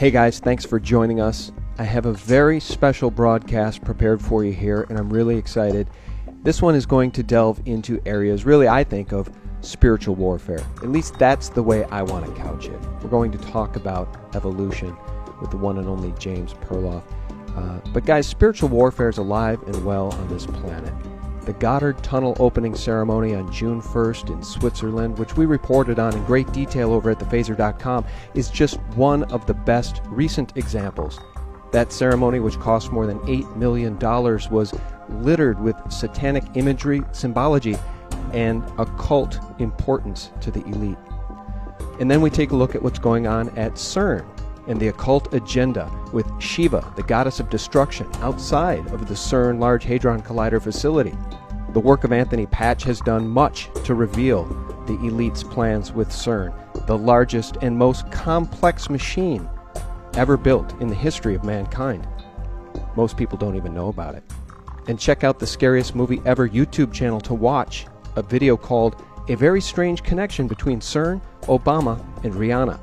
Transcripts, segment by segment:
Hey guys, thanks for joining us. I have a very special broadcast prepared for you here, and I'm really excited. This one is going to delve into areas, really, I think, of spiritual warfare. At least that's the way I want to couch it. We're going to talk about evolution with the one and only James Perloff. But guys, spiritual warfare is alive and well on this planet. The Goddard Tunnel opening ceremony on June 1st in Switzerland, which we reported on in great detail over at thephaser.com, is just one of the best recent examples. That ceremony, which cost more than $8 million, was littered with satanic imagery, symbology, and occult importance to the elite. And then we take a look at what's going on at CERN and the occult agenda with Shiva, the goddess of destruction, outside of the CERN Large Hadron Collider facility. The work of Anthony Patch has done much to reveal the elite's plans with CERN, the largest and most complex machine ever built in the history of mankind. Most people don't even know about it. And check out the Scariest Movie Ever YouTube channel to watch a video called A Very Strange Connection Between CERN, Obama, and Rihanna.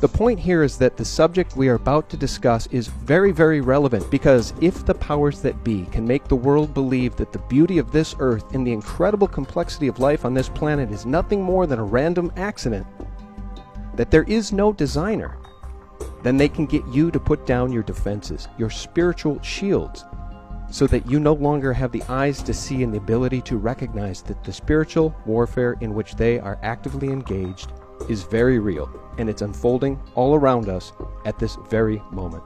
The point here is that the subject we are about to discuss is very, very relevant, because if the powers that be can make the world believe that the beauty of this earth and the incredible complexity of life on this planet is nothing more than a random accident, that there is no designer, then they can get you to put down your defenses, your spiritual shields, so that you no longer have the eyes to see and the ability to recognize that the spiritual warfare in which they are actively engaged is very real, and it's unfolding all around us at this very moment.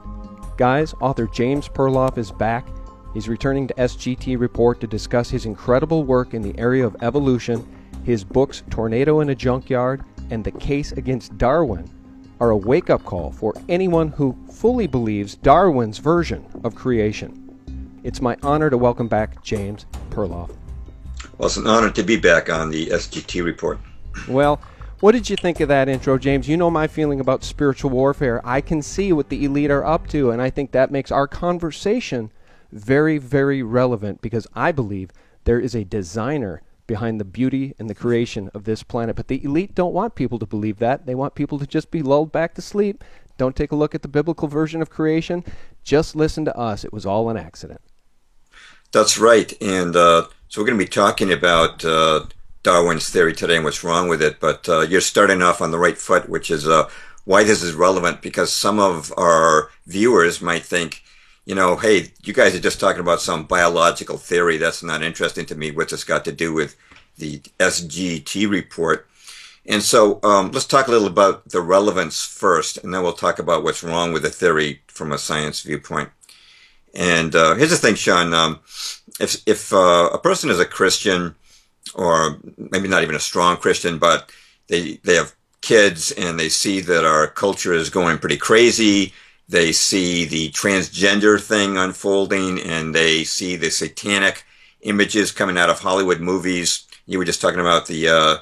Guys, author James Perloff is back. He's returning to SGT Report to discuss his incredible work in the area of evolution. His books, Tornado in a Junkyard and The Case Against Darwin, are a wake-up call for anyone who fully believes Darwin's version of creation. It's my honor to welcome back James Perloff. Well, it's an honor to be back on the SGT Report. Well, what did you think of that intro, James? You know my feeling about spiritual warfare. I can see what the elite are up to, and I think that makes our conversation very, very relevant, because I believe there is a designer behind the beauty and the creation of this planet. But the elite don't want people to believe that. They want people to just be lulled back to sleep. Don't take a look at the biblical version of creation. Just listen to us. It was all an accident. That's right. And so we're going to be talking about Darwin's theory today and what's wrong with it, but you're starting off on the right foot, which is why this is relevant, because some of our viewers might think, hey, you guys are just talking about some biological theory. That's not interesting to me. What's this got to do with the SGT report? And so let's talk a little about the relevance first, and then we'll talk about what's wrong with the theory from a science viewpoint. And here's the thing, Sean. If a person is a Christian, or maybe not even a strong Christian, but they have kids and they see that our culture is going pretty crazy. They see the transgender thing unfolding, and they see the satanic images coming out of Hollywood movies. You were just talking about the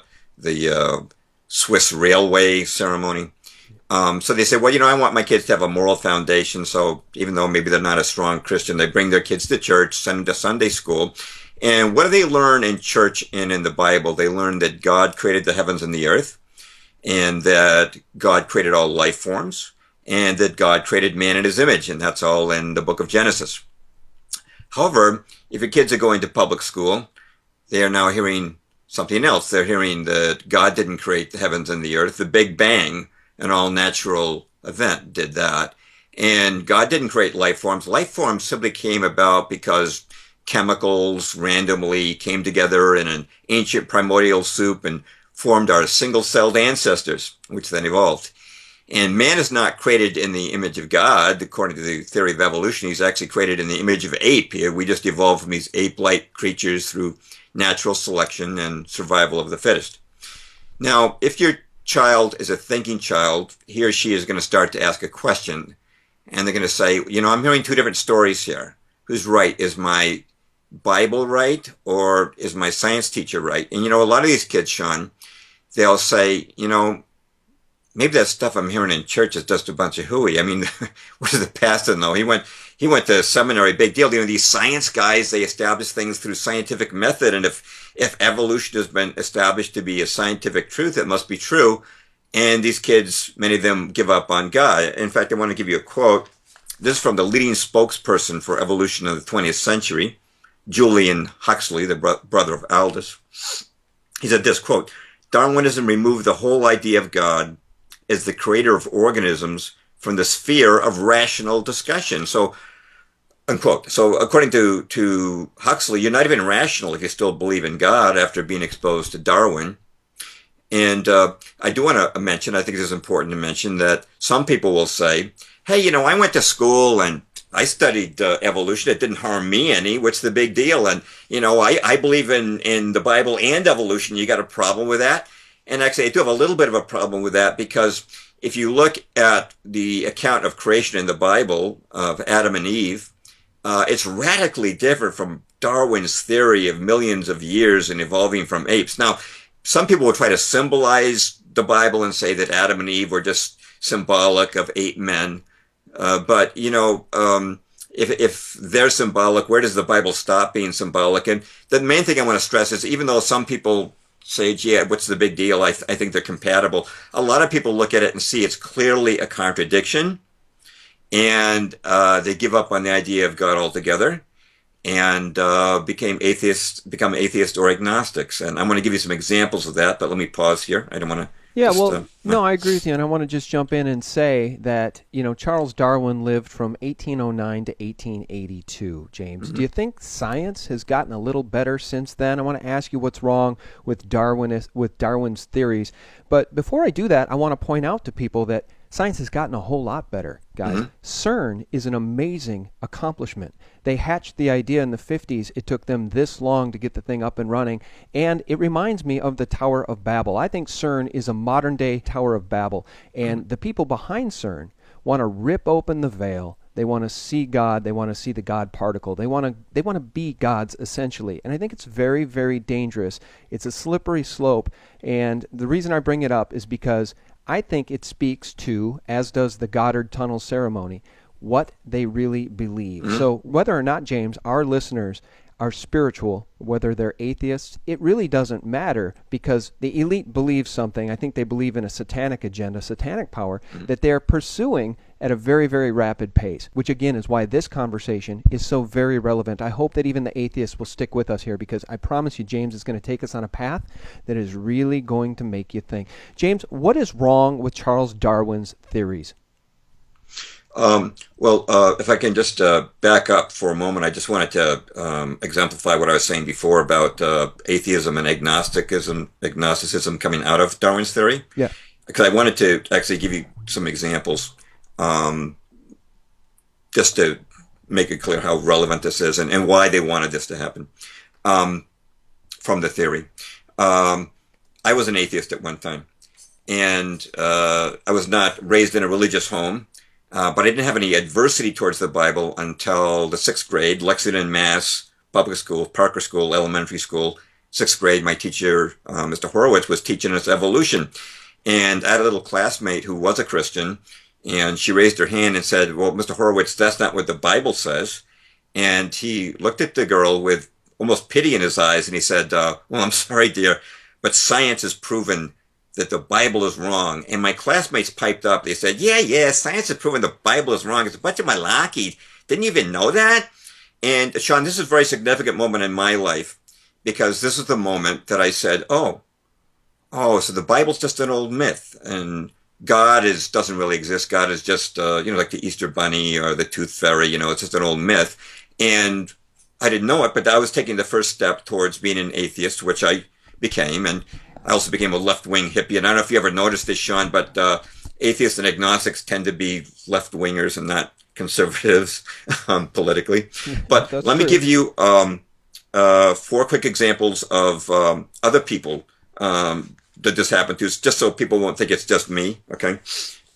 Swiss railway ceremony. So they say, well, I want my kids to have a moral foundation. So even though maybe they're not a strong Christian, they bring their kids to church, send them to Sunday school. And what do they learn in church and in the Bible? They learn that God created the heavens and the earth, and that God created all life forms, and that God created man in his image, and that's all in the book of Genesis. However, if your kids are going to public school, they are now hearing something else. They're hearing that God didn't create the heavens and the earth. The Big Bang, an all-natural event, did that. And God didn't create life forms. Life forms simply came about because chemicals randomly came together in an ancient primordial soup and formed our single-celled ancestors, which then evolved. And man is not created in the image of God. According to the theory of evolution, he's actually created in the image of ape. We just evolved from these ape-like creatures through natural selection and survival of the fittest. Now, if your child is a thinking child, he or she is going to start to ask a question, and they're going to say, I'm hearing two different stories here. Who's right? Is my Bible right, or is my science teacher right? And a lot of these kids, Sean, they'll say, maybe that stuff I'm hearing in church is just a bunch of hooey. I mean, what does the pastor know? He went to seminary, big deal. These science guys, they establish things through scientific method, and if evolution has been established to be a scientific truth, it must be true. and these kids, many of them, give up on God. In fact, I want to give you a quote. This is from the leading spokesperson for evolution of the 20th century, Julian Huxley, the brother of Aldous. He said this, quote, Darwinism removed the whole idea of God as the creator of organisms from the sphere of rational discussion. So, unquote. So, according to Huxley, you're not even rational if you still believe in God after being exposed to Darwin. And I do want to mention, I think this is important to mention, that some people will say, hey, you know, I went to school and I studied evolution. It didn't harm me any. What's the big deal? And, you know, I believe in the Bible and evolution. You got a problem with that? And actually, I do have a little bit of a problem with that, because if you look at the account of creation in the Bible of Adam and Eve, it's radically different from Darwin's theory of millions of years and evolving from apes. Now, some people will try to symbolize the Bible and say that Adam and Eve were just symbolic of ape men. But, you know, if they're symbolic, where does the Bible stop being symbolic? And the main thing I want to stress is, even though some people say, yeah, what's the big deal? I think they're compatible. A lot of people look at it and see it's clearly a contradiction. And they give up on the idea of God altogether and become atheists or agnostics. And I'm going to give you some examples of that, but let me pause here. I don't want to... Yeah, no, I agree with you, and I want to just jump in and say that, you know, Charles Darwin lived from 1809 to 1882, James. Mm-hmm. Do you think science has gotten a little better since then? I want to ask you what's wrong with Darwin's theories. But before I do that, I want to point out to people that science has gotten a whole lot better, guys. Mm-hmm. CERN is an amazing accomplishment. They hatched the idea in the 50s. It took them this long to get the thing up and running. And it reminds me of the Tower of Babel. I think CERN is a modern-day Tower of Babel. And the people behind CERN want to rip open the veil. They want to see God. They want to see the God particle. They want to be gods, essentially. And I think it's very, very dangerous. It's a slippery slope. And the reason I bring it up is because I think it speaks to, as does the Goddard Tunnel ceremony, what they really believe. Mm-hmm. So whether or not, James, our listeners are spiritual, whether they're atheists, it really doesn't matter, because the elite believes something. I think they believe in a satanic agenda, satanic power, that they're pursuing at a very, very rapid pace, which again is why this conversation is so very relevant. I hope that even the atheists will stick with us here, because I promise you, James is going to take us on a path that is really going to make you think. James, what is wrong with Charles Darwin's theories? If I can just back up for a moment, I just wanted to exemplify what I was saying before about atheism and agnosticism coming out of Darwin's theory. Yeah. Because I wanted to actually give you some examples, just to make it clear how relevant this is and why they wanted this to happen from the theory. I was an atheist at one time, and I was not raised in a religious home. But I didn't have any adversity towards the Bible until the 6th grade, Lexington, Mass, public school, Parker School, elementary school. 6th grade, my teacher, Mr. Horowitz, was teaching us evolution. And I had a little classmate who was a Christian, and she raised her hand and said, well, Mr. Horowitz, that's not what the Bible says. And he looked at the girl with almost pity in his eyes, and he said, well, I'm sorry, dear, but science has proven that the Bible is wrong. And my classmates piped up. They said, yeah, science has proven the Bible is wrong. It's a bunch of malarkey. Didn't you even know that? And Sean, this is a very significant moment in my life, because this is the moment that I said, oh, so the Bible's just an old myth, and God doesn't really exist. God is just, like the Easter Bunny or the Tooth Fairy, it's just an old myth. And I didn't know it, but I was taking the first step towards being an atheist, which I became. And I also became a left-wing hippie. And I don't know if you ever noticed this, Sean, but atheists and agnostics tend to be left-wingers and not conservatives politically. But let me give you 4 quick examples of other people that this happened to, just so people won't think it's just me, okay?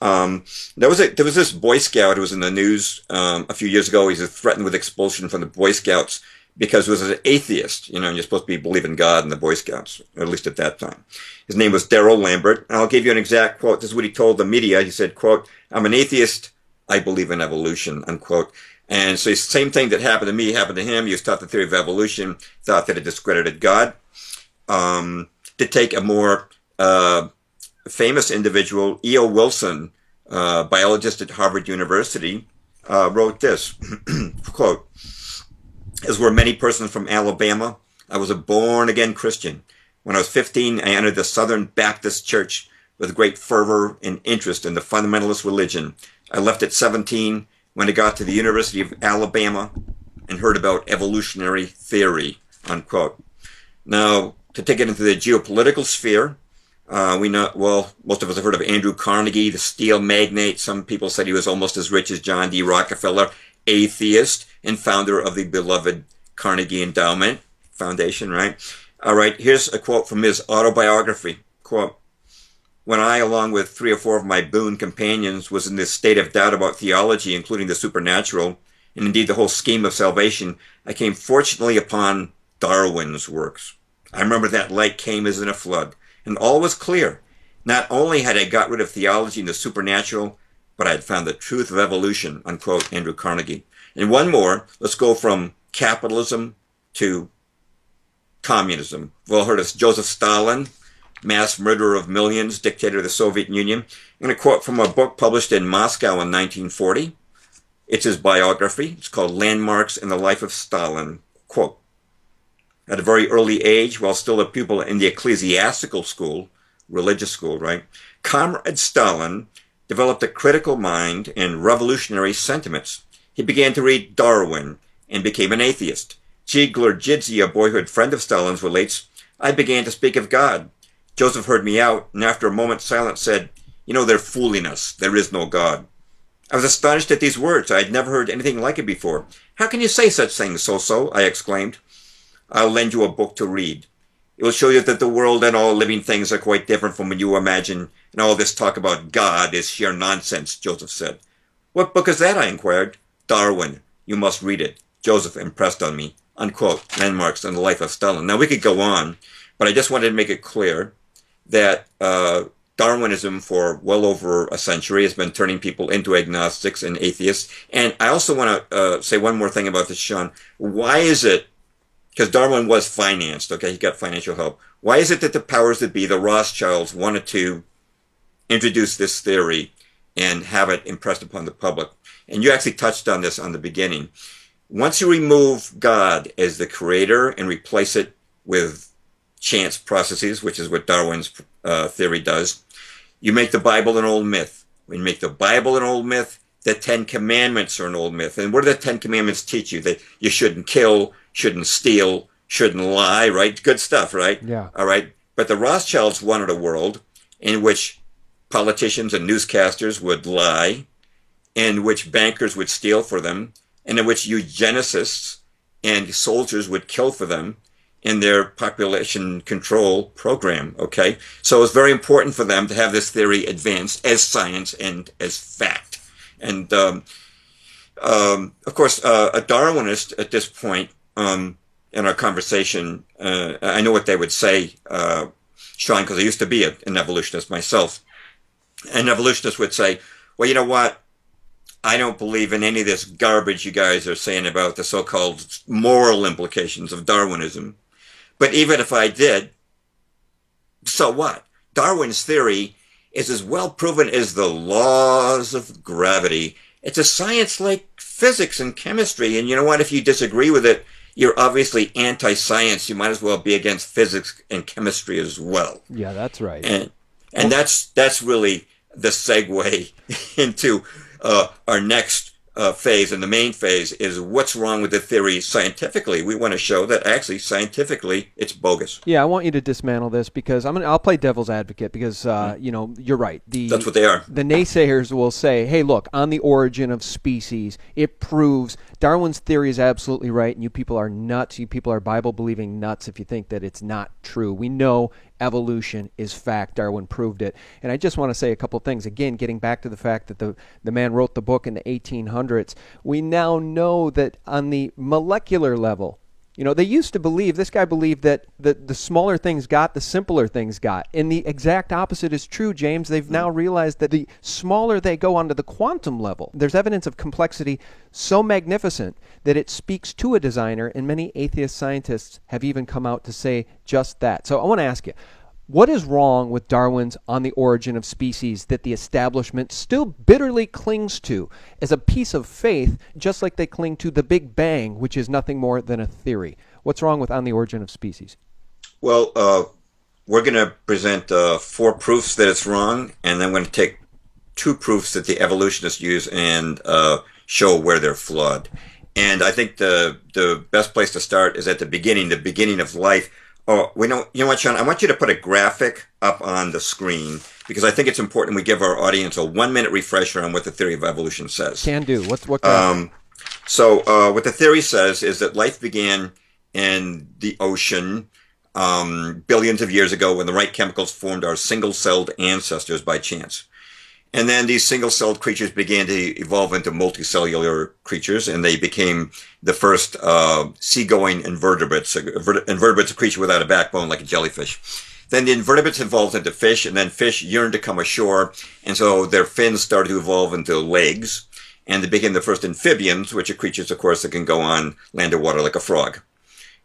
There was this Boy Scout who was in the news a few years ago. He was threatened with expulsion from the Boy Scouts because he was an atheist, and you're supposed to believe in God in the Boy Scouts, or at least at that time. His name was Darrell Lambert, and I'll give you an exact quote. This is what he told the media. He said, quote, "I'm an atheist. I believe in evolution," unquote. And so the same thing that happened to me happened to him. He was taught the theory of evolution, thought that it discredited God. To take a more famous individual, E.O. Wilson, biologist at Harvard University, wrote this, quote, "As were many persons from Alabama, I was a born-again Christian. When I was 15, I entered the Southern Baptist Church with great fervor and interest in the fundamentalist religion. I left at 17 when I got to the University of Alabama and heard about evolutionary theory," unquote. Now, to take it into the geopolitical sphere, we know, well, most of us have heard of Andrew Carnegie, the steel magnate. Some people said he was almost as rich as John D. Rockefeller, atheist and founder of the beloved Carnegie Endowment Foundation, right? All right, here's a quote from his autobiography. Quote, "When I, along with 3 or 4 of my boon companions, was in this state of doubt about theology, including the supernatural, and indeed the whole scheme of salvation, I came fortunately upon Darwin's works. I remember that light came as in a flood, and all was clear. Not only had I got rid of theology and the supernatural, but I had found the truth of evolution," unquote, Andrew Carnegie. And one more, let's go from capitalism to communism. We've all heard of Joseph Stalin, mass murderer of millions, dictator of the Soviet Union. I'm going to quote from a book published in Moscow in 1940. It's his biography. It's called Landmarks in the Life of Stalin. Quote, "At a very early age, while still a pupil in the ecclesiastical school, religious school, right, Comrade Stalin developed a critical mind and revolutionary sentiments. He began to read Darwin and became an atheist. Ziegler Jidzi, a boyhood friend of Stalin's, relates, I began to speak of God. Joseph heard me out, and after a moment's silence said, 'You know, they're fooling us. There is no God.' I was astonished at these words. I had never heard anything like it before. 'How can you say such things, so-so?' I exclaimed. 'I'll lend you a book to read. It will show you that the world and all living things are quite different from what you imagine, and all this talk about God is sheer nonsense,' Joseph said. 'What book is that?' I inquired. 'Darwin. You must read it.' Joseph impressed on me." Unquote. Landmarks in the Life of Stalin. Now, we could go on, but I just wanted to make it clear that Darwinism for well over a century has been turning people into agnostics and atheists. And I also want to say one more thing about this, Sean. Why is it, because Darwin was financed, okay, he got financial help. Why is it that the powers that be, the Rothschilds, wanted to introduce this theory and have it impressed upon the public? And you actually touched on this on the beginning. Once you remove God as the creator and replace it with chance processes, which is what Darwin's theory does, you make the Bible an old myth. When you make the Bible an old myth, the 10 Commandments are an old myth. And what do the 10 Commandments teach you? That you shouldn't kill, shouldn't steal, shouldn't lie, right? Good stuff, right? Yeah. All right. But the Rothschilds wanted a world in which politicians and newscasters would lie, in which bankers would steal for them, and in which eugenicists and soldiers would kill for them in their population control program, okay? So it's very important for them to have this theory advanced as science and as fact. And, of course, a Darwinist at this point in our conversation, I know what they would say, Sean, because I used to be an evolutionist myself. An evolutionist would say, well, you know what? I don't believe in any of this garbage you guys are saying about the so-called moral implications of Darwinism. But even if I did, so what? Darwin's theory is as well proven as the laws of gravity. It's a science like physics and chemistry. And you know what? If you disagree with it, you're obviously anti-science. You might as well be against physics and chemistry as well. Yeah, that's right. And that's really the segue into our next phase, and the main phase is what's wrong with the theory scientifically. We want to show that actually scientifically it's bogus. Yeah, I want you to dismantle this because I'll play devil's advocate because you're right. That's what they are. The naysayers will say, "Hey, look, on the origin of species, it proves Darwin's theory is absolutely right, and you people are nuts. You people are Bible-believing nuts if you think that it's not true. We know evolution is fact. Darwin proved it." And I just want to say a couple things. Again, getting back to the fact that the man wrote the book in the 1800s, we now know that on the molecular level, they used to believe, this guy believed that the smaller things got, the simpler things got. And the exact opposite is true, James. They've now realized that the smaller they go onto the quantum level, there's evidence of complexity so magnificent that it speaks to a designer, and many atheist scientists have even come out to say just that. So I want to ask you, What is wrong with Darwin's On the Origin of Species that the establishment still bitterly clings to as a piece of faith, just like they cling to the Big Bang, which is nothing more than a theory? What's wrong with On the Origin of Species? Well, we're going to present 4 proofs that it's wrong, and then we're going to take 2 proofs that the evolutionists use and show where they're flawed. And I think the best place to start is at the beginning of life. Oh, you know what, Sean? I want you to put a graphic up on the screen because I think it's important we give our audience a 1-minute refresher on what the theory of evolution says. Can do. What what the theory says is that life began in the ocean billions of years ago when the right chemicals formed our single-celled ancestors by chance. And then these single-celled creatures began to evolve into multicellular creatures, and they became the first sea-going invertebrates. Invertebrates, a creature without a backbone like a jellyfish. Then the invertebrates evolved into fish, and then fish yearned to come ashore, and so their fins started to evolve into legs, and they became the first amphibians, which are creatures, of course, that can go on land or water like a frog.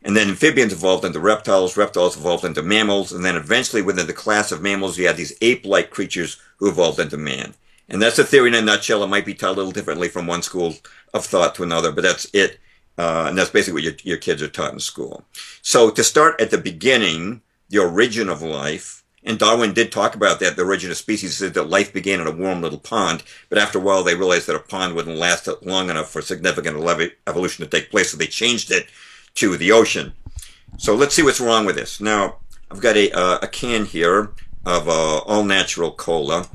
And then amphibians evolved into reptiles evolved into mammals, and then eventually within the class of mammals, you had these ape-like creatures who evolved into man. And that's the theory in a nutshell. It might be taught a little differently from one school of thought to another, but that's it. And that's basically what your kids are taught in school. So to start at the beginning, the origin of life, and Darwin did talk about that, the origin of species, said that life began in a warm little pond, but after a while they realized that a pond wouldn't last long enough for significant evolution to take place, so they changed it to the ocean. So let's see what's wrong with this. Now, I've got a can here of all-natural cola,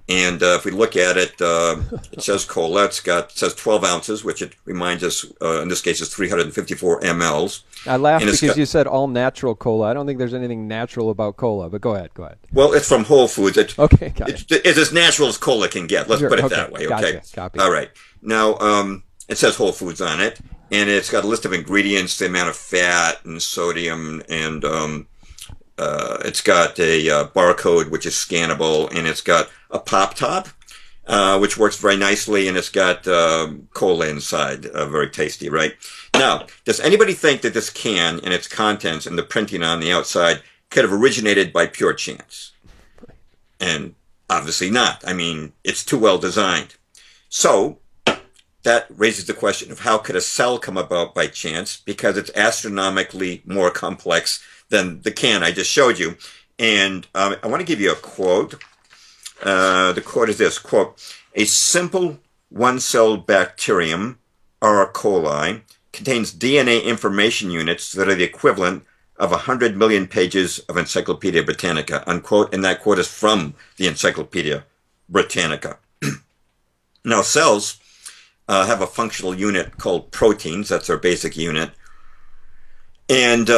and if we look at it, it says cola. It says 12 ounces, which it reminds us, in this case, is 354 mLs. I laughed because you said all-natural cola. I don't think there's anything natural about cola, but go ahead. Well, it's from Whole Foods. Okay, got it. It's as natural as cola can get. Let's put it that way, okay? Gotcha. Copy. All right. Now, it says Whole Foods on it. And it's got a list of ingredients, the amount of fat and sodium, and it's got a barcode which is scannable, and it's got a pop top, which works very nicely, and it's got cola inside, very tasty, right? Now, does anybody think that this can and its contents and the printing on the outside could have originated by pure chance? And obviously not. I mean, it's too well designed. So that raises the question of how could a cell come about by chance, because it's astronomically more complex than the can I just showed you. And I want to give you a quote. The quote is this, quote, "A simple one-celled bacterium, R. coli, contains DNA information units that are the equivalent of 100 million pages of Encyclopedia Britannica," unquote. And that quote is from the Encyclopedia Britannica. Now, cells have a functional unit called proteins. That's their basic unit. And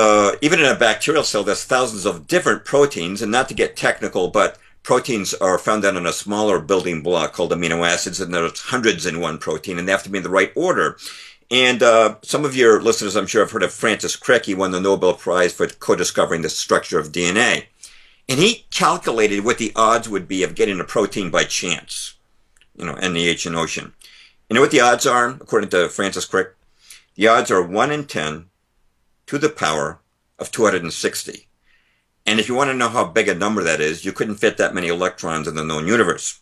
even in a bacterial cell, there's thousands of different proteins. And not to get technical, but proteins are found out in a smaller building block called amino acids, and there's hundreds in one protein, and they have to be in the right order. And some of your listeners, I'm sure, have heard of Francis Crick. He won the Nobel Prize for co-discovering the structure of DNA. And he calculated what the odds would be of getting a protein by chance, NaH in ocean. You know what the odds are, according to Francis Crick? The odds are 1 in 10 to the power of 260. And if you want to know how big a number that is, you couldn't fit that many electrons in the known universe.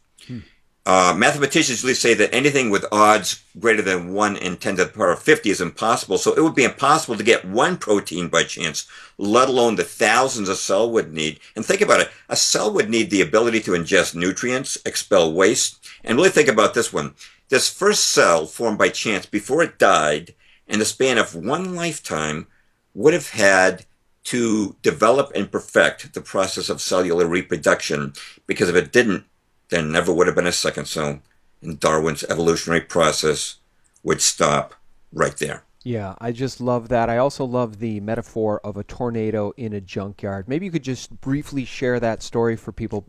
Mathematicians usually say that anything with odds greater than 1 in 10 to the power of 50 is impossible. So it would be impossible to get one protein by chance, let alone the thousands a cell would need. And think about it. A cell would need the ability to ingest nutrients, expel waste. And really think about this one. This first cell formed by chance before it died in the span of one lifetime would have had to develop and perfect the process of cellular reproduction, because if it didn't, there never would have been a second cell, and Darwin's evolutionary process would stop right there. Yeah, I just love that. I also love the metaphor of a tornado in a junkyard. Maybe you could just briefly share that story for people,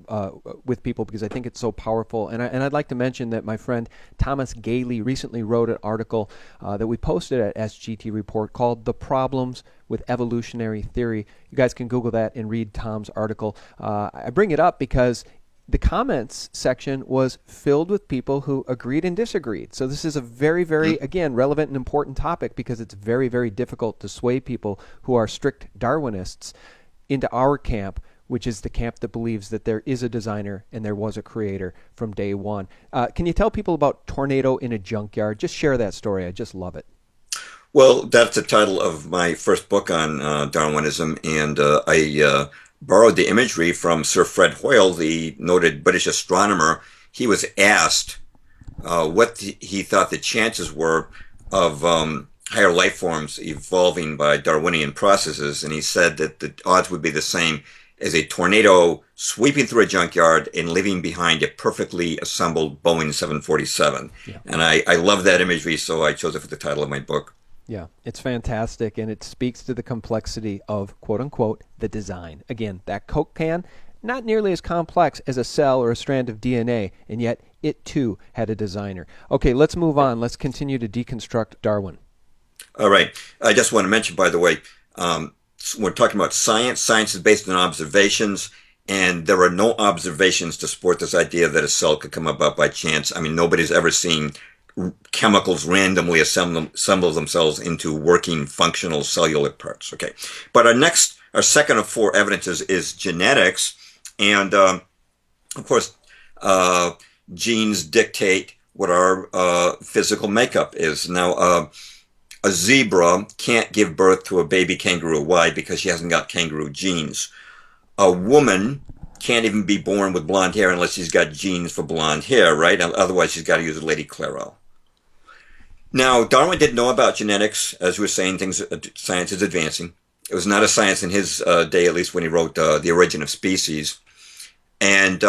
with people, because I think it's so powerful. And I'd like to mention that my friend Thomas Gailey recently wrote an article that we posted at SGT Report called "The Problems with Evolutionary Theory." You guys can Google that and read Tom's article. I bring it up because the comments section was filled with people who agreed and disagreed. So this is a very, very, again, relevant and important topic, because it's very, very difficult to sway people who are strict Darwinists into our camp which is the camp that believes that there is a designer and there was a creator from day one. Can you tell people about Tornado in a Junkyard? Just share that story. I just love it. Well, that's the title of my first book on Darwinism, and I borrowed the imagery from Sir Fred Hoyle, the noted British astronomer. He was asked what he thought the chances were of higher life forms evolving by Darwinian processes, and he said that the odds would be the same as a tornado sweeping through a junkyard and leaving behind a perfectly assembled Boeing 747. Yeah. And I love that imagery, so I chose it for the title of my book. Yeah, it's fantastic, and it speaks to the complexity of, quote-unquote, the design. Again, that Coke can, not nearly as complex as a cell or a strand of DNA, and yet it, too, had a designer. Okay, let's move on. Let's continue to deconstruct Darwin. All right. I just want to mention, by the way, we're talking about science. Science is based on observations, and there are no observations to support this idea that a cell could come about by chance. I mean, nobody's ever seen chemicals randomly assemble themselves into working functional cellular parts. Okay. But our second of four evidences is genetics. And, of course, genes dictate what our physical makeup is. Now, a zebra can't give birth to a baby kangaroo. Why? Because she hasn't got kangaroo genes. A woman can't even be born with blonde hair unless she's got genes for blonde hair, right? Otherwise, she's got to use a Lady Clairol. Now, Darwin didn't know about genetics. As we were saying, science is advancing. It was not a science in his day, at least when he wrote The Origin of Species. And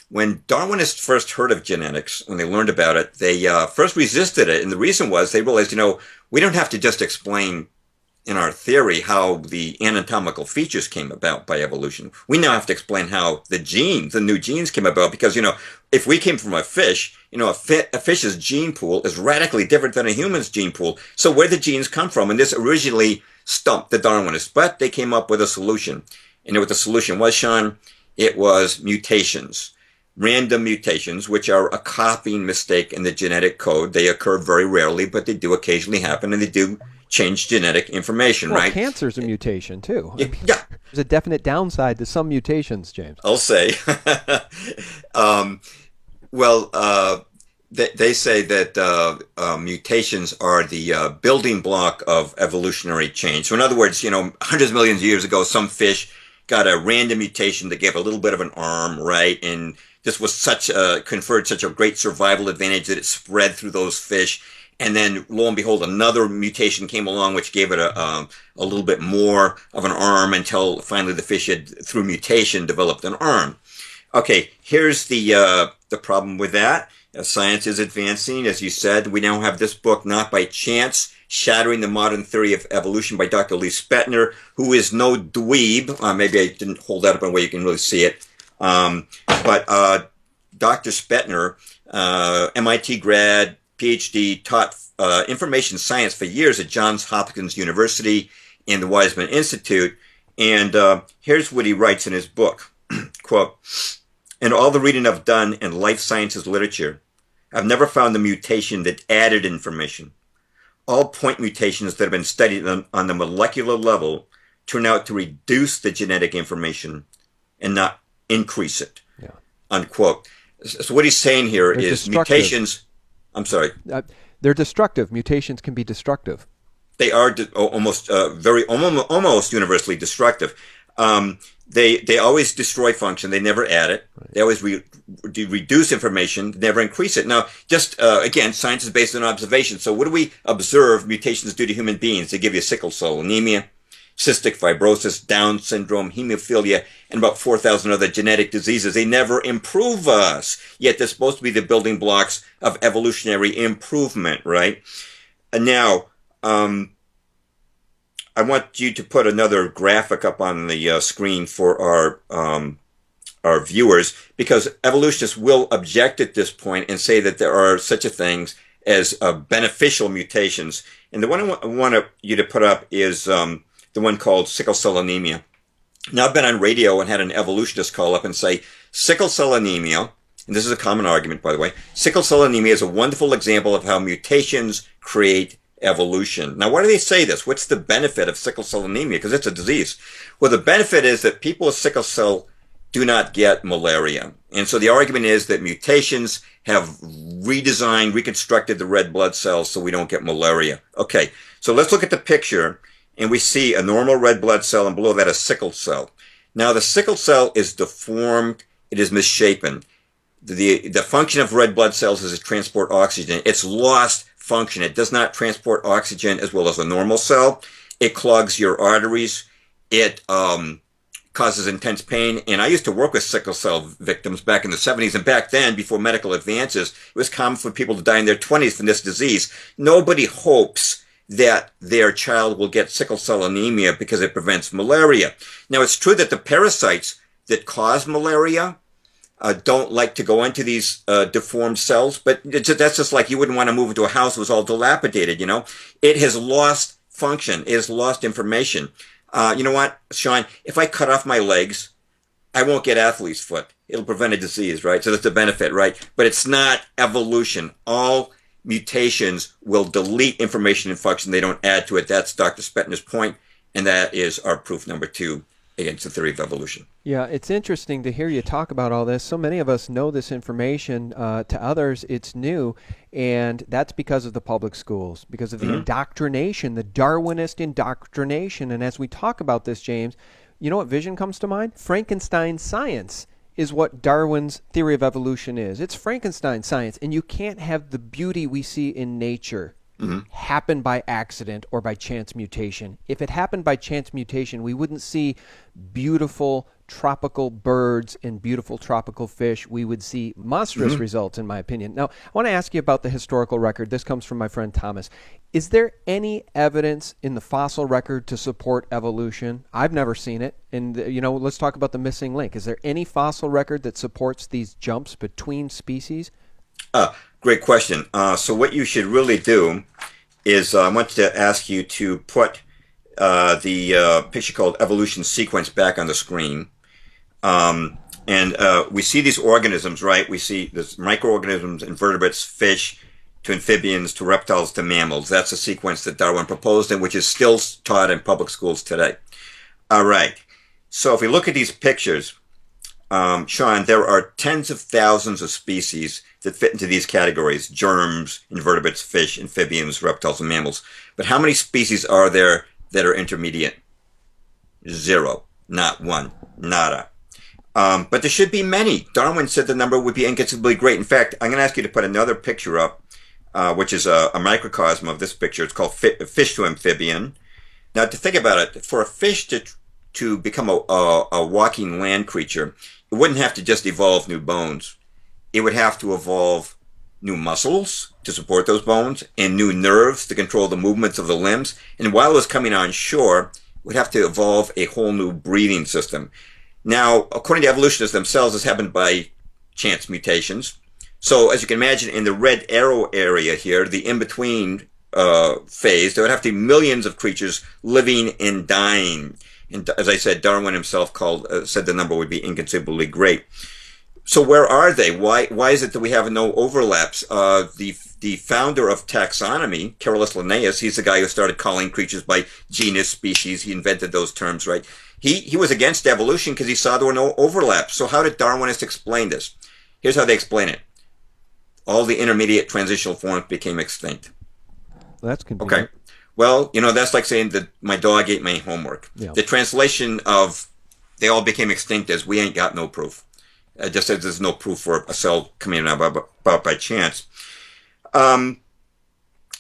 when Darwinists first heard of genetics, when they learned about it, they first resisted it. And the reason was they realized, we don't have to just explain in our theory how the anatomical features came about by evolution. We now have to explain how the new genes came about, because, if we came from a fish, a fish's gene pool is radically different than a human's gene pool. So where did the genes come from? And this originally stumped the Darwinists, but they came up with a solution. And what the solution was, Sean? It was mutations. Random mutations, which are a copying mistake in the genetic code. They occur very rarely, but they do occasionally happen, and they do change genetic information, right? Cancer's a mutation, too. Yeah. There's a definite downside to some mutations, James. I'll say. They say that mutations are the building block of evolutionary change. So in other words, hundreds of millions of years ago, some fish got a random mutation that gave a little bit of an arm, right? And this was conferred such a great survival advantage that it spread through those fish. And then, lo and behold, another mutation came along which gave it a little bit more of an arm, until finally the fish had, through mutation, developed an arm. Okay, here's the problem with that. Science is advancing, as you said. We now have this book, Not by Chance, Shattering the Modern Theory of Evolution, by Dr. Lee Spetner, who is no dweeb. Maybe I didn't hold that up in a way you can really see it. But Dr. Spetner, MIT grad, PhD, taught information science for years at Johns Hopkins University and the Weizmann Institute. And here's what he writes in his book. Quote, "In all the reading I've done in life sciences literature, I've never found the mutation that added information. All point mutations that have been studied on the molecular level turn out to reduce the genetic information and not increase it." Yeah. Unquote. So what he's saying here is mutations. I'm sorry. They're destructive. Mutations can be destructive. They are almost universally destructive. They always destroy function. They never add it. Right. They always reduce information, never increase it. Now, just again, science is based on observation. So what do we observe mutations do to human beings? They give you sickle cell anemia, cystic fibrosis, Down syndrome, hemophilia, and about 4,000 other genetic diseases. They never improve us, yet they're supposed to be the building blocks of evolutionary improvement, right? And now, I want you to put another graphic up on the screen for our viewers, because evolutionists will object at this point and say that there are such a things as beneficial mutations. And the one I want you to put up is the one called sickle cell anemia. Now, I've been on radio and had an evolutionist call up and say, sickle cell anemia, and this is a common argument, by the way, sickle cell anemia is a wonderful example of how mutations create evolution. Now, why do they say this? What's the benefit of sickle cell anemia? Because it's a disease. Well, the benefit is that people with sickle cell do not get malaria. And so the argument is that mutations have reconstructed the red blood cells so we don't get malaria. Okay, so let's look at the picture, and we see a normal red blood cell, and below that a sickle cell. Now, the sickle cell is deformed. It is misshapen. The function of red blood cells is to transport oxygen. It's lost function. It does not transport oxygen as well as a normal cell. It clogs your arteries. It causes intense pain. And I used to work with sickle cell victims back in the 70s. And back then, before medical advances, it was common for people to die in their 20s from this disease. Nobody hopes that their child will get sickle cell anemia because it prevents malaria. Now, it's true that the parasites that cause malaria don't like to go into these deformed cells, but that's just like you wouldn't want to move into a house that was all dilapidated, you know. It has lost function. It has lost information. You know what, Sean? If I cut off my legs, I won't get athlete's foot. It'll prevent a disease, right? So that's a benefit, right? But it's not evolution. All mutations will delete information and function. They don't add to it. That's Dr. Spetner's point, and that is our proof number 2 against the theory of evolution. Yeah, it's interesting to hear you talk about all this. So many of us know this information. To others, it's new, and that's because of the public schools, because of the indoctrination, the Darwinist indoctrination. And as we talk about this, James, you know what vision comes to mind? Frankenstein science is what Darwin's theory of evolution is. It's Frankenstein science, and you can't have the beauty we see in nature happen by accident or by chance mutation. If it happened by chance mutation, we wouldn't see beautiful tropical birds and beautiful tropical fish. We would see monstrous results, in my opinion. Now, I want to ask you about the historical record. This comes from my friend Thomas. Is there any evidence in the fossil record to support evolution? I've never seen it. And, let's talk about the missing link. Is there any fossil record that supports these jumps between species? Great question. So what you should really do is I want to ask you to put the picture called evolution sequence back on the screen. And we see these organisms, right? We see this microorganisms, invertebrates, fish, to amphibians, to reptiles, to mammals. That's a sequence that Darwin proposed and which is still taught in public schools today. All right. So if we look at these pictures, Sean, there are tens of thousands of species that fit into these categories: germs, invertebrates, fish, amphibians, reptiles, and mammals. But how many species are there that are intermediate? 0. Not one. Nada. But there should be many. Darwin said the number would be inconceivably great. In fact, I'm going to ask you to put another picture up, which is a microcosm of this picture. It's called fish to amphibian. Now, to think about it, for a fish to become a walking land creature, it wouldn't have to just evolve new bones. It would have to evolve new muscles to support those bones and new nerves to control the movements of the limbs. And while it was coming on shore, it would have to evolve a whole new breathing system. Now, according to evolutionists themselves, this happened by chance mutations. So as you can imagine, in the red arrow area here, the in-between phase, there would have to be millions of creatures living and dying. And as I said, Darwin himself said the number would be inconceivably great. So where are they? Why is it that we have no overlaps? The founder of taxonomy, Carolus Linnaeus, he's the guy who started calling creatures by genus, species. He invented those terms, right? He was against evolution because he saw there were no overlaps. So how did Darwinists explain this? Here's how they explain it. All the intermediate transitional forms became extinct. Well, that's convenient. Okay. Well, that's like saying that my dog ate my homework. Yeah. The translation of they all became extinct is we ain't got no proof. Just as there's no proof for a cell coming about by chance. And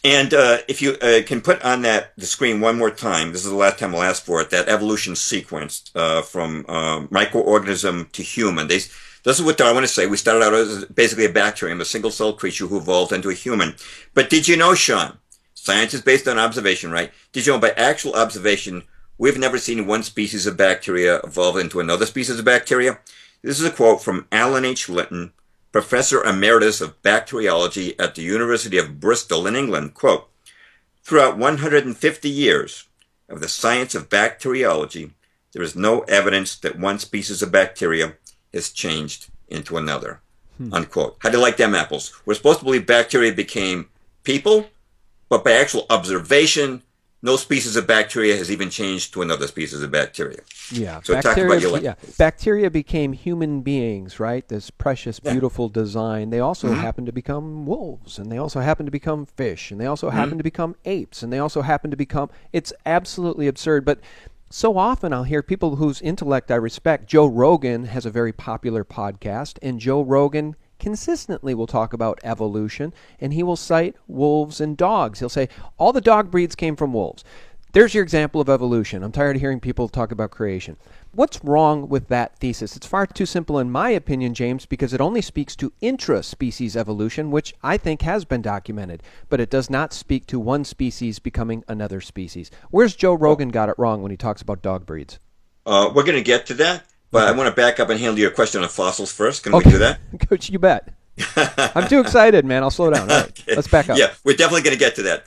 if you can put on the screen one more time, this is the last time I'll ask for it, that evolution sequence from microorganism to human. This is what Darwinists say. We started out as basically a bacterium, a single-cell creature who evolved into a human. But did you know, Sean, science is based on observation, right? Did you know by actual observation, we've never seen one species of bacteria evolve into another species of bacteria? This is a quote from Alan H. Litton, Professor Emeritus of Bacteriology at the University of Bristol in England. Quote, throughout 150 years of the science of bacteriology, there is no evidence that one species of bacteria has changed into another. Unquote. How do you like them apples? We're supposed to believe bacteria became people. but by actual observation, no species of bacteria has even changed to another species of bacteria. Yeah, So talk about your bacteria became human beings, right? This precious, beautiful design. They also happen to become wolves, and they also happen to become fish, and they also happen to become apes, and they also happen to become. It's absolutely absurd, but so often I'll hear people whose intellect I respect. Joe Rogan has a very popular podcast, and Joe Rogan consistently will talk about evolution, and he will cite wolves and dogs. He'll say, all the dog breeds came from wolves. There's your example of evolution. I'm tired of hearing people talk about creation. What's wrong with that thesis? It's far too simple in my opinion, James, because it only speaks to intra-species evolution, which I think has been documented, but it does not speak to one species becoming another species. Where's Joe Rogan got it wrong when he talks about dog breeds? We're going to get to that, but Okay. I want to back up and handle your question on fossils first. Can Okay. we do that? Coach, you bet. I'm too excited, man. I'll slow down. All right, Okay. let's back up. Yeah, we're definitely going to get to that.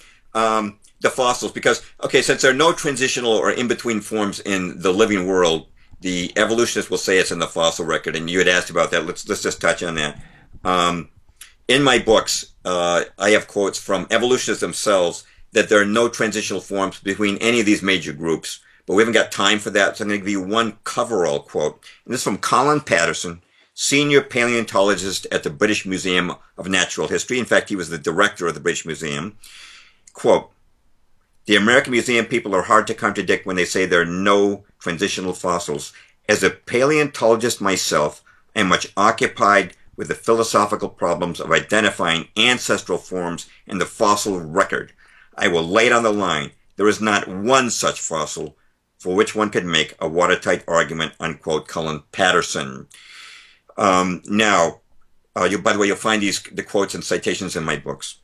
The fossils, because, okay, since there are no transitional or in-between forms in the living world, the evolutionists will say it's in the fossil record, and you had asked about that. Let's just touch on that. In my books, I have quotes from evolutionists themselves that there are no transitional forms between any of these major groups, but we haven't got time for that, so I'm going to give you one coverall quote. And this is from Colin Patterson, senior paleontologist at the British Museum of Natural History. In fact, he was the director of the British Museum. Quote, the American Museum people are hard to contradict when they say there are no transitional fossils. As a paleontologist myself, I am much occupied with the philosophical problems of identifying ancestral forms in the fossil record. I will lay it on the line. There is not one such fossil for which one could make a watertight argument, unquote, Colin Patterson. Now, by the way, you'll find the quotes and citations in my books.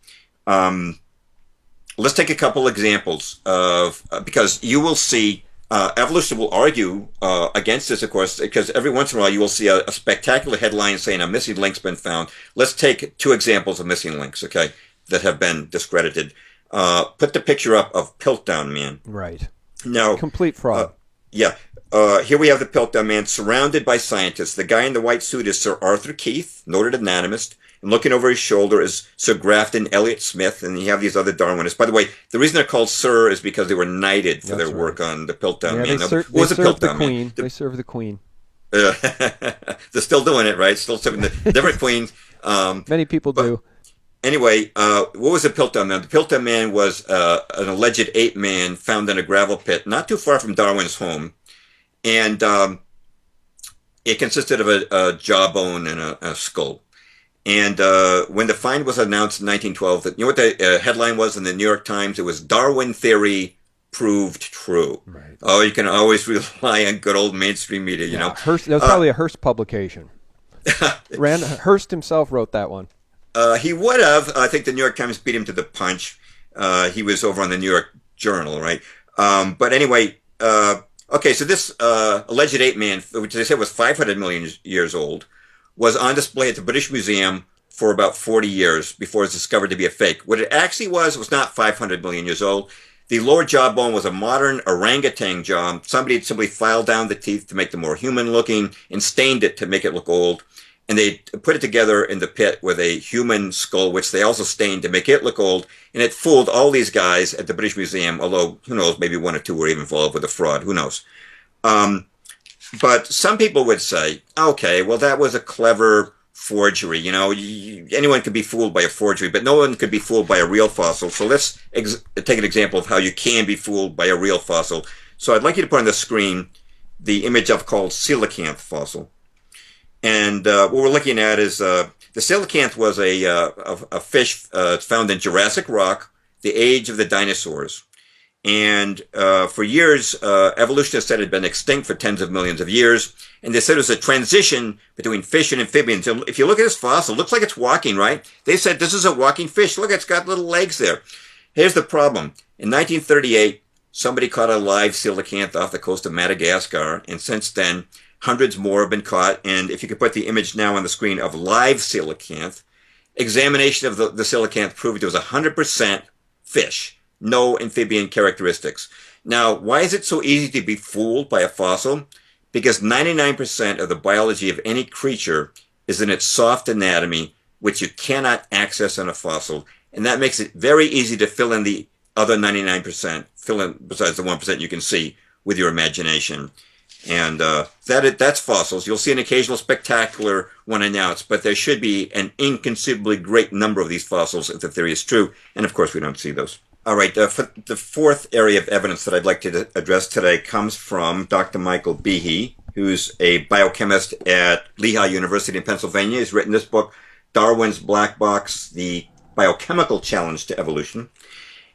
Let's take a couple examples of, because you will see, evolution will argue against this, of course, because every once in a while you will see a spectacular headline saying a missing link's been found. Let's take two examples of missing links, okay, that have been discredited. Put the picture up of Piltdown Man. Right. Now, complete fraud. Yeah. Here we have the Piltdown Man surrounded by scientists. The guy in the white suit is Sir Arthur Keith, noted anatomist. And looking over his shoulder is Sir Grafton Elliott Smith, and you have these other Darwinists. By the way, the reason they're called Sir is because they were knighted for their work on the Piltdown Man. They serve the Queen. They serve the Queen. They're still doing it, right? Still serving the different queens. Many people do. Anyway, what was the Piltdown Man? The Piltdown Man was an alleged ape man found in a gravel pit not too far from Darwin's home. And it consisted of a jawbone and a skull. And when the find was announced in 1912, you know what the headline was in the New York Times? It was Darwin Theory Proved True. Right. Oh, you can always rely on good old mainstream media, you know. Hearst, that was probably a Hearst publication. Hearst himself wrote that one. He would have. I think the New York Times beat him to the punch. He was over on the New York Journal, right? But anyway, okay, so this alleged ape man, which they said was 500 million years old, was on display at the British Museum for about 40 years before it was discovered to be a fake. What it actually was not 500 million years old. The lower jawbone was a modern orangutan jaw. Somebody had simply filed down the teeth to make them more human looking and stained it to make it look old. And they put it together in the pit with a human skull, which they also stained to make it look old. And it fooled all these guys at the British Museum, although, who knows, maybe one or two were even involved with the fraud. Who knows? But some people would say, okay, well, that was a clever forgery. You know, anyone could be fooled by a forgery, but no one could be fooled by a real fossil. So let's take an example of how you can be fooled by a real fossil. So I'd like you to put on the screen the image I've called coelacanth fossil. And what we're looking at is the coelacanth was a fish found in Jurassic Rock, the age of the dinosaurs. And for years, evolutionists said it had been extinct for tens of millions of years. And they said it was a transition between fish and amphibians. And if you look at this fossil, it looks like it's walking, right? They said this is a walking fish. Look, it's got little legs there. Here's the problem. In 1938, somebody caught a live coelacanth off the coast of Madagascar. And since then, hundreds more have been caught. And if you could put the image now on the screen of live coelacanth, examination of the coelacanth proved it was 100% fish. No amphibian characteristics. Now, why is it so easy to be fooled by a fossil? Because 99% of the biology of any creature is in its soft anatomy, which you cannot access in a fossil. And that makes it very easy to fill in the other 99%, fill in besides the 1% you can see with your imagination. And that's fossils. You'll see an occasional spectacular one announced, but there should be an inconceivably great number of these fossils if the theory is true. And of course, we don't see those. All right, the fourth area of evidence that I'd like to address today comes from Dr. Michael Behe, who's a biochemist at Lehigh University in Pennsylvania. He's written this book, Darwin's Black Box, The Biochemical Challenge to Evolution.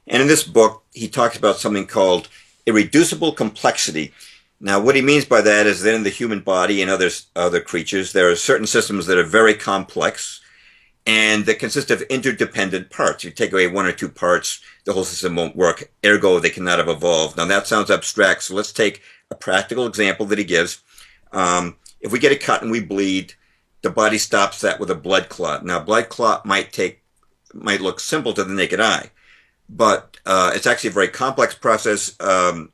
And in this book, he talks about something called irreducible complexity. Now, what he means by that is that in the human body and other creatures, there are certain systems that are very complex and that consist of interdependent parts. You take away one or two parts, the whole system won't work. Ergo, they cannot have evolved. Now, that sounds abstract, so let's take a practical example that he gives. If we get a cut and we bleed, the body stops that with a blood clot. Now, blood clot might look simple to the naked eye, but it's actually a very complex process.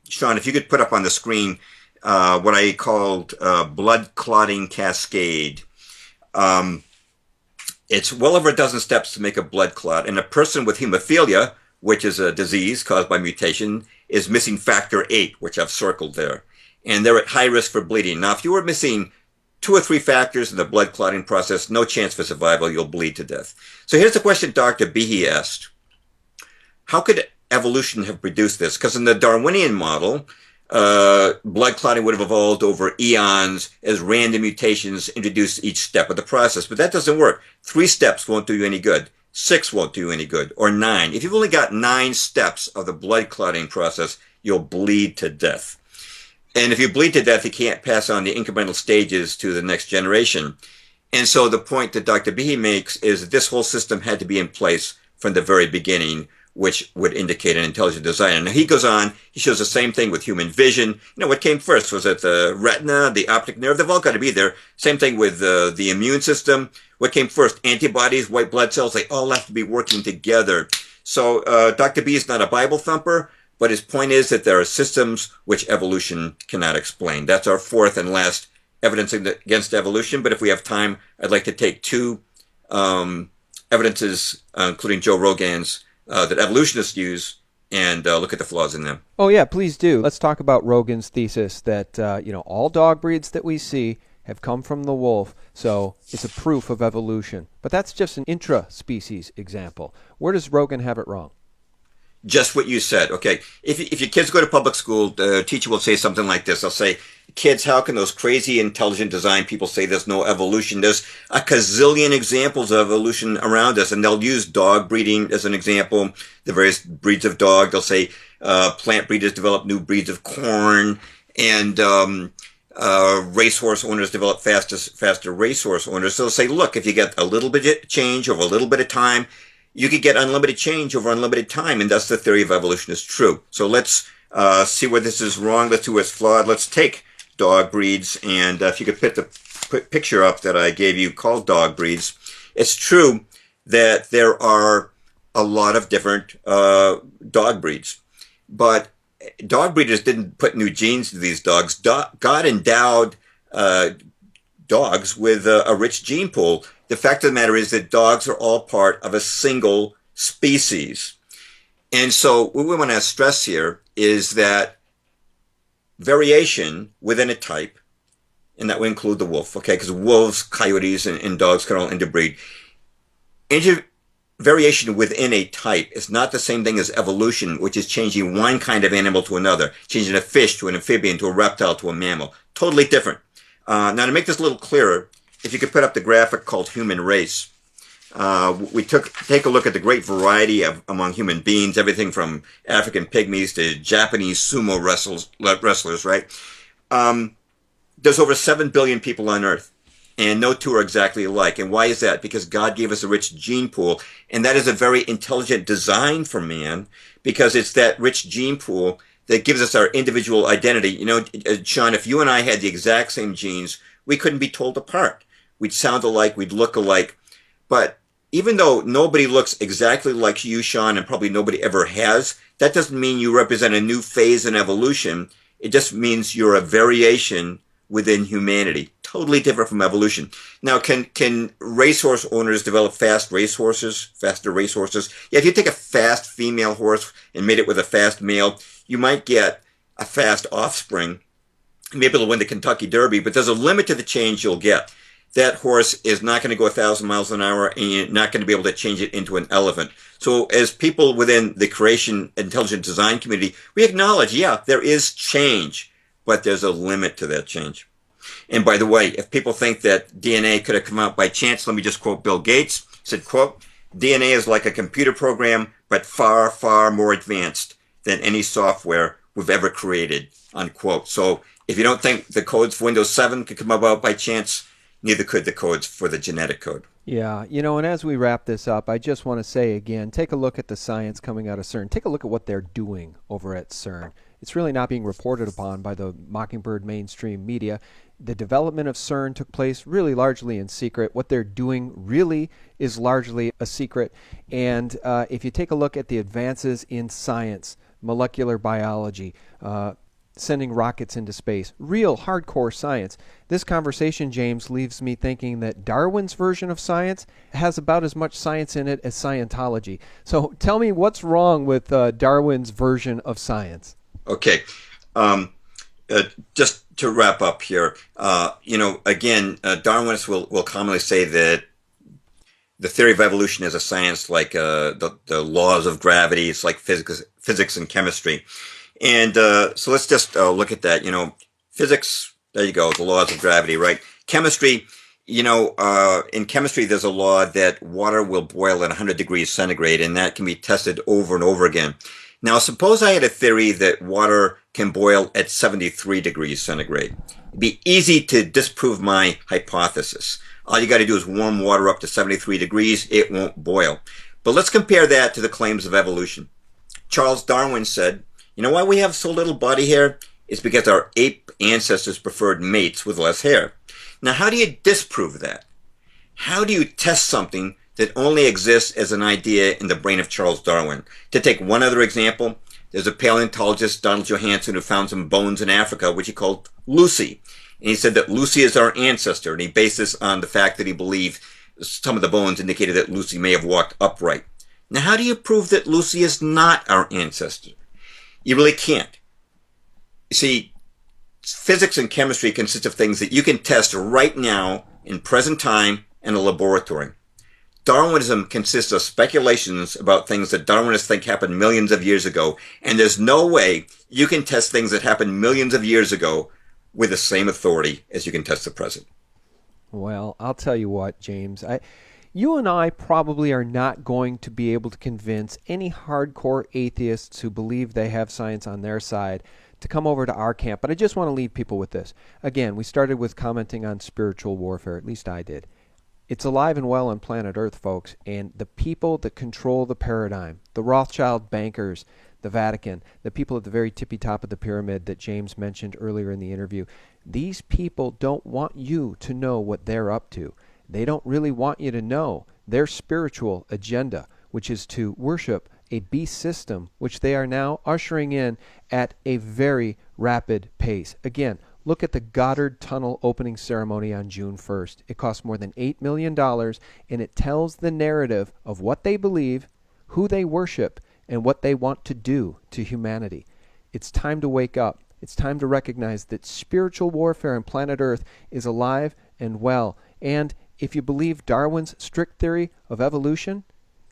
Sean, if you could put up on the screen what I called blood clotting cascade. It's well over a dozen steps to make a blood clot. And a person with hemophilia, which is a disease caused by mutation, is missing factor VIII, which I've circled there. And they're at high risk for bleeding. Now, if you were missing 2 or 3 factors in the blood clotting process, no chance for survival, you'll bleed to death. So here's the question Dr. Behe asked. How could evolution have produced this? Because in the Darwinian model, blood clotting would have evolved over eons as random mutations introduced each step of the process. But that doesn't work. 3 steps won't do you any good. 6 won't do you any good. Or 9. If you've only got 9 steps of the blood clotting process, you'll bleed to death. And if you bleed to death, you can't pass on the incremental stages to the next generation. And so the point that Dr. Behe makes is that this whole system had to be in place from the very beginning, which would indicate an intelligent designer. Now, he goes on, he shows the same thing with human vision. You know, what came first? Was it the retina, the optic nerve? They've all got to be there. Same thing with the immune system. What came first? Antibodies, white blood cells, they all have to be working together. So Dr. B is not a Bible thumper, but his point is that there are systems which evolution cannot explain. That's our fourth and last evidence against evolution. But if we have time, I'd like to take 2 evidences, including Joe Rogan's, that evolutionists use and look at the flaws in them. Oh, yeah, please do. Let's talk about Rogan's thesis that, all dog breeds that we see have come from the wolf, so it's a proof of evolution. But that's just an intra-species example. Where does Rogan have it wrong? Just what you said. Okay, if your kids go to public school, the teacher will say something like this. They'll say, kids, how can those crazy intelligent design people say there's no evolution? There's a gazillion examples of evolution around us, and they'll use dog breeding as an example, the various breeds of dog. They'll say plant breeders develop new breeds of corn, and racehorse owners develop faster racehorse owners. So they'll say, look, if you get a little bit of change over a little bit of time, you could get unlimited change over unlimited time, and thus the theory of evolution is true. So let's see where this is wrong. Let's see where it's flawed. Let's take dog breeds, and if you could put the picture up that I gave you called dog breeds. It's true that there are a lot of different dog breeds, but dog breeders didn't put new genes to these dogs. God endowed dogs with a rich gene pool. The fact of the matter is that dogs are all part of a single species. And so what we want to stress here is that variation within a type, and that would include the wolf, okay, because wolves, coyotes, and dogs can all interbreed. Variation within a type is not the same thing as evolution, which is changing one kind of animal to another, changing a fish to an amphibian, to a reptile, to a mammal. Totally different. Now, to make this a little clearer, if you could put up the graphic called human race, we take a look at the great variety among human beings, everything from African pygmies to Japanese sumo wrestlers, right? There's over 7 billion people on Earth, and no 2 are exactly alike. And why is that? Because God gave us a rich gene pool, and that is a very intelligent design for man, because it's that rich gene pool that gives us our individual identity. You know, Sean, if you and I had the exact same genes, we couldn't be told apart. We'd sound alike, we'd look alike. But even though nobody looks exactly like you, Sean, and probably nobody ever has, that doesn't mean you represent a new phase in evolution. It just means you're a variation within humanity. Totally different from evolution. Now, can racehorse owners develop faster racehorses? Yeah, if you take a fast female horse and mate it with a fast male, you might get a fast offspring. Maybe it'll win the Kentucky Derby, but there's a limit to the change you'll get. That horse is not going to go 1,000 miles an hour, and you're not going to be able to change it into an elephant. So as people within the creation intelligent design community, we acknowledge, yeah, there is change, but there's a limit to that change. And by the way, if people think that DNA could have come out by chance, let me just quote Bill Gates. He said, quote, DNA is like a computer program, but far, far more advanced than any software we've ever created, unquote. So if you don't think the codes for Windows 7 could come about by chance, neither could the codes for the genetic code. Yeah, and as we wrap this up, I just want to say again, take a look at the science coming out of CERN. Take a look at what they're doing over at CERN. It's really not being reported upon by the Mockingbird mainstream media. The development of CERN took place really largely in secret. What they're doing really is largely a secret. And if you take a look at the advances in science, molecular biology, sending rockets into space, real hardcore science. This conversation, James, leaves me thinking that Darwin's version of science has about as much science in it as Scientology. So tell me what's wrong with Darwin's version of science. Okay. Just to wrap up here, again, Darwinists will commonly say that the theory of evolution is a science like the laws of gravity. It's like physics and chemistry. And so let's just look at that. Physics, there you go, the laws of gravity, right? Chemistry, in chemistry, there's a law that water will boil at 100 degrees centigrade, and that can be tested over and over again. Now, suppose I had a theory that water can boil at 73 degrees centigrade. It'd be easy to disprove my hypothesis. All you got to do is warm water up to 73 degrees. It won't boil. But let's compare that to the claims of evolution. Charles Darwin said, you know why we have so little body hair? It's because our ape ancestors preferred mates with less hair. Now, how do you disprove that? How do you test something that only exists as an idea in the brain of Charles Darwin? To take one other example, there's a paleontologist, Donald Johanson, who found some bones in Africa, which he called Lucy. And he said that Lucy is our ancestor, and he based this on the fact that he believed some of the bones indicated that Lucy may have walked upright. Now, how do you prove that Lucy is not our ancestor? You really can't. You see, physics and chemistry consist of things that you can test right now in present time in a laboratory. Darwinism consists of speculations about things that Darwinists think happened millions of years ago, and there's no way you can test things that happened millions of years ago with the same authority as you can test the present. Well, I'll tell you what, James. You and I probably are not going to be able to convince any hardcore atheists who believe they have science on their side to come over to our camp. But I just want to leave people with this. Again, we started with commenting on spiritual warfare. At least I did. It's alive and well on planet Earth, folks. And the people that control the paradigm, the Rothschild bankers, the Vatican, the people at the very tippy top of the pyramid that James mentioned earlier in the interview, these people don't want you to know what they're up to. They don't really want you to know their spiritual agenda, which is to worship a beast system, which they are now ushering in at a very rapid pace. Again, look at the Goddard Tunnel opening ceremony on June 1st. It cost more than $8 million, and it tells the narrative of what they believe, who they worship, and what they want to do to humanity. It's time to wake up. It's time to recognize that spiritual warfare on planet Earth is alive and well. And if you believe Darwin's strict theory of evolution,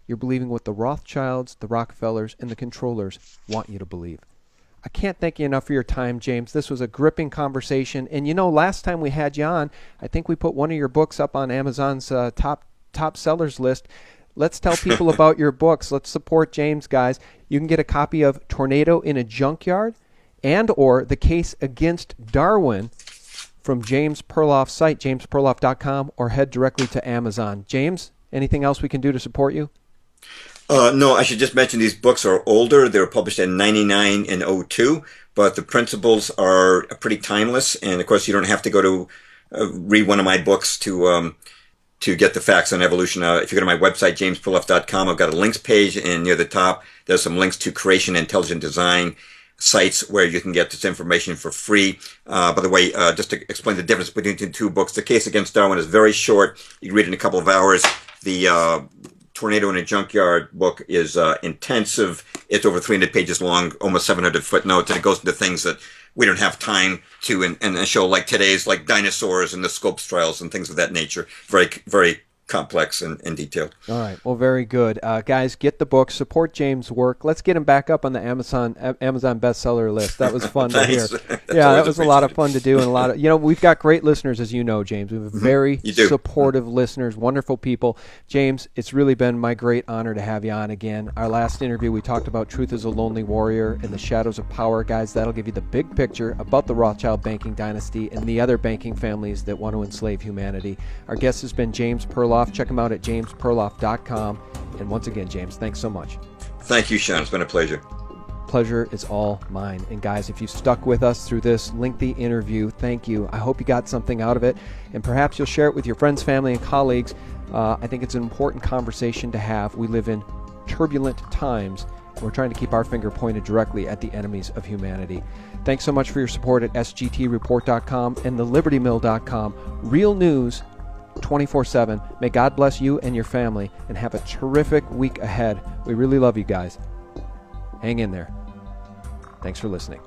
you're believing what the Rothschilds, the Rockefellers, and the controllers want you to believe. I can't thank you enough for your time, James. This was a gripping conversation. And last time we had you on, I think we put one of your books up on Amazon's top sellers list. Let's tell people about your books. Let's support James, guys. You can get a copy of Tornado in a Junkyard and or The Case Against Darwin from James Perloff's site, jamesperloff.com, or head directly to Amazon. James, anything else we can do to support you? No, I should just mention these books are older. They were published in 99 and 02, but the principles are pretty timeless. And, of course, you don't have to go to read one of my books to get the facts on evolution. If you go to my website, jamesperloff.com, I've got a links page, and near the top, there's some links to creation and intelligent design. sites where you can get this information for free. By the way, just to explain the difference between the two books, The Case Against Darwin is very short. You can read it in a couple of hours. The Tornado in a Junkyard book is intensive. It's over 300 pages long, almost 700 footnotes, and it goes into things that we don't have time to in a show like today's, like dinosaurs and the Scopes trials and things of that nature. Very, very complex and detailed. All right. Well, very good. Guys, get the book. Support James' work. Let's get him back up on the Amazon bestseller list. That was fun to hear. Yeah, that was a lot of fun to do. And a lot of, we've got great listeners, as you know, James. We have very supportive listeners, wonderful people. James, it's really been my great honor to have you on again. Our last interview, we talked about Truth is a Lonely Warrior and the Shadows of Power. Guys, that'll give you the big picture about the Rothschild banking dynasty and the other banking families that want to enslave humanity. Our guest has been James Perloff. Check him out at jamesperloff.com. And once again, James, thanks so much. Thank you, Sean. It's been a pleasure. Pleasure is all mine. And guys, if you stuck with us through this lengthy interview, thank you. I hope you got something out of it, and perhaps you'll share it with your friends, family, and colleagues. I think it's an important conversation to have. We live in turbulent times, and we're trying to keep our finger pointed directly at the enemies of humanity. Thanks so much for your support at sgtreport.com and thelibertymill.com. Real news 24/7. May God bless you and your family, and have a terrific week ahead. We really love you guys. Hang in there. Thanks for listening.